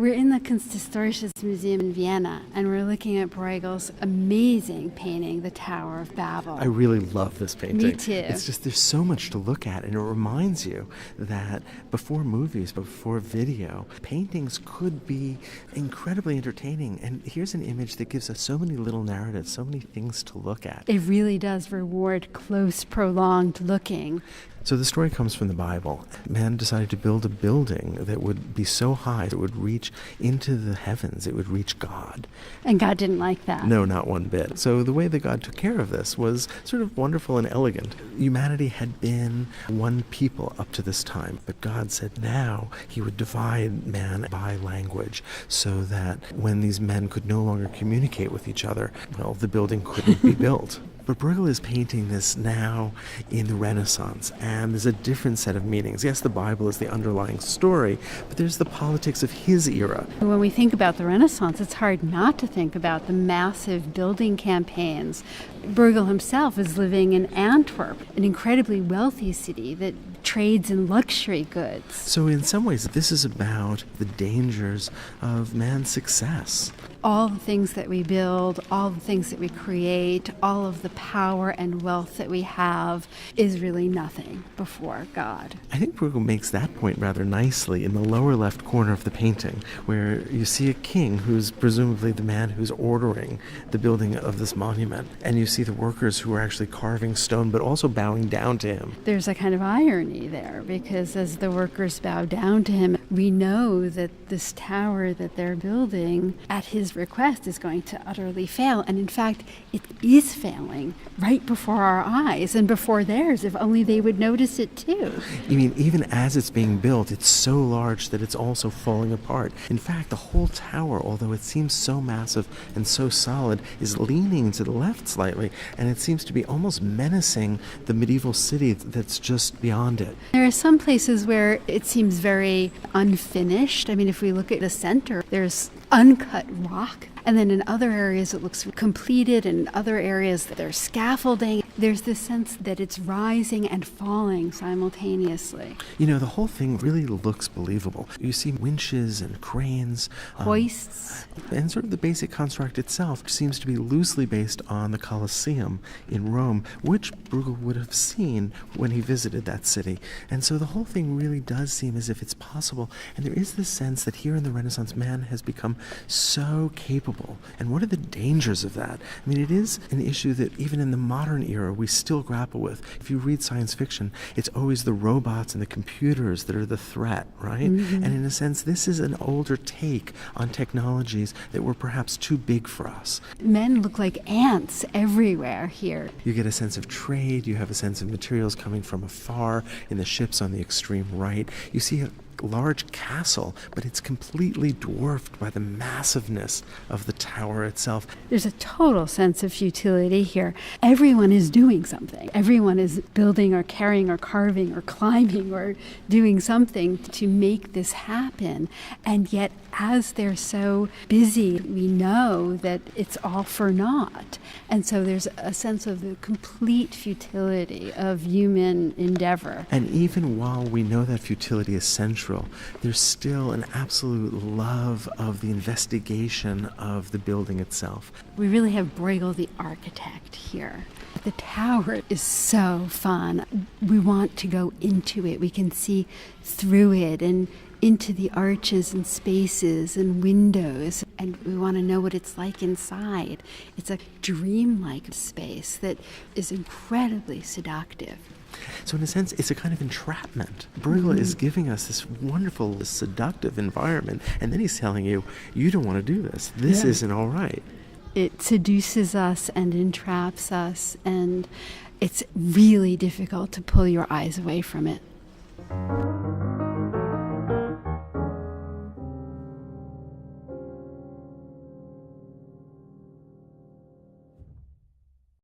We're in the Kunsthistorisches Museum in Vienna, and we're looking at Bruegel's amazing painting, The Tower of Babel. I really love this painting. Me too. It's just, there's so much to look at, and it reminds you that before movies, before video, paintings could be incredibly entertaining. And here's an image that gives us so many little narratives, so many things to look at. It really does reward close, prolonged looking. So the story comes from the Bible. Man decided to build a building that would be so high it would reach into the heavens. It would reach God. And God didn't like that. No, not one bit. So the way that God took care of this was sort of wonderful and elegant. Humanity had been one people up to this time, but God said now he would divide man by language so that when these men could no longer communicate with each other, well, the building couldn't be built. But Bruegel is painting this now in the Renaissance, and there's a different set of meanings. Yes, the Bible is the underlying story, but there's the politics of his era. When we think about the Renaissance, it's hard not to think about the massive building campaigns. Bruegel himself is living in Antwerp, an incredibly wealthy city that trades in luxury goods. So in some ways, this is about the dangers of man's success. All the things that we build, all the things that we create, all of the power and wealth that we have is really nothing before God. I think Bruegel makes that point rather nicely in the lower left corner of the painting, where you see a king who's presumably the man who's ordering the building of this monument, and you see the workers who are actually carving stone but also bowing down to him. There's a kind of irony there, because as the workers bow down to him, we know that this tower that they're building at his request is going to utterly fail. And in fact, it is failing right before our eyes and before theirs, if only they would notice it too. You mean, even as it's being built, it's so large that it's also falling apart. In fact, the whole tower, although it seems so massive and so solid, is leaning to the left slightly, and it seems to be almost menacing the medieval city that's just beyond it. There are some places where it seems very unfinished. I mean, if we look at the center, there's uncut rock. And then in other areas it looks completed, and in other areas there's scaffolding. There's this sense that it's rising and falling simultaneously. You know, the whole thing really looks believable. You see winches and cranes. Hoists. And sort of the basic construct itself seems to be loosely based on the Colosseum in Rome, which Bruegel would have seen when he visited that city. And so the whole thing really does seem as if it's possible. And there is this sense that here in the Renaissance, man has become so capable. And what are the dangers of that? I mean, it is an issue that even in the modern era we still grapple with. If you read science fiction, it's always the robots and the computers that are the threat, right? Mm-hmm. And in a sense, this is an older take on technologies that were perhaps too big for us. Men look like ants everywhere here. You get a sense of trade, you have a sense of materials coming from afar in the ships on the extreme right. You see a large castle, but it's completely dwarfed by the massiveness of the tower itself. There's a total sense of futility here. Everyone is doing something. Everyone is building or carrying or carving or climbing or doing something to make this happen. And yet, as they're so busy, we know that it's all for naught. And so there's a sense of the complete futility of human endeavor. And even while we know that futility is central, there's still an absolute love of the investigation of the building itself. We really have Bruegel the architect here. The tower is so fun. We want to go into it. We can see through it and into the arches and spaces and windows, and we want to know what it's like inside. It's a dreamlike space that is incredibly seductive. So in a sense, it's a kind of entrapment. Bruegel is giving us this wonderful, seductive environment, and then he's telling you, you don't want to do this. This isn't all right. It seduces us and entraps us, and it's really difficult to pull your eyes away from it.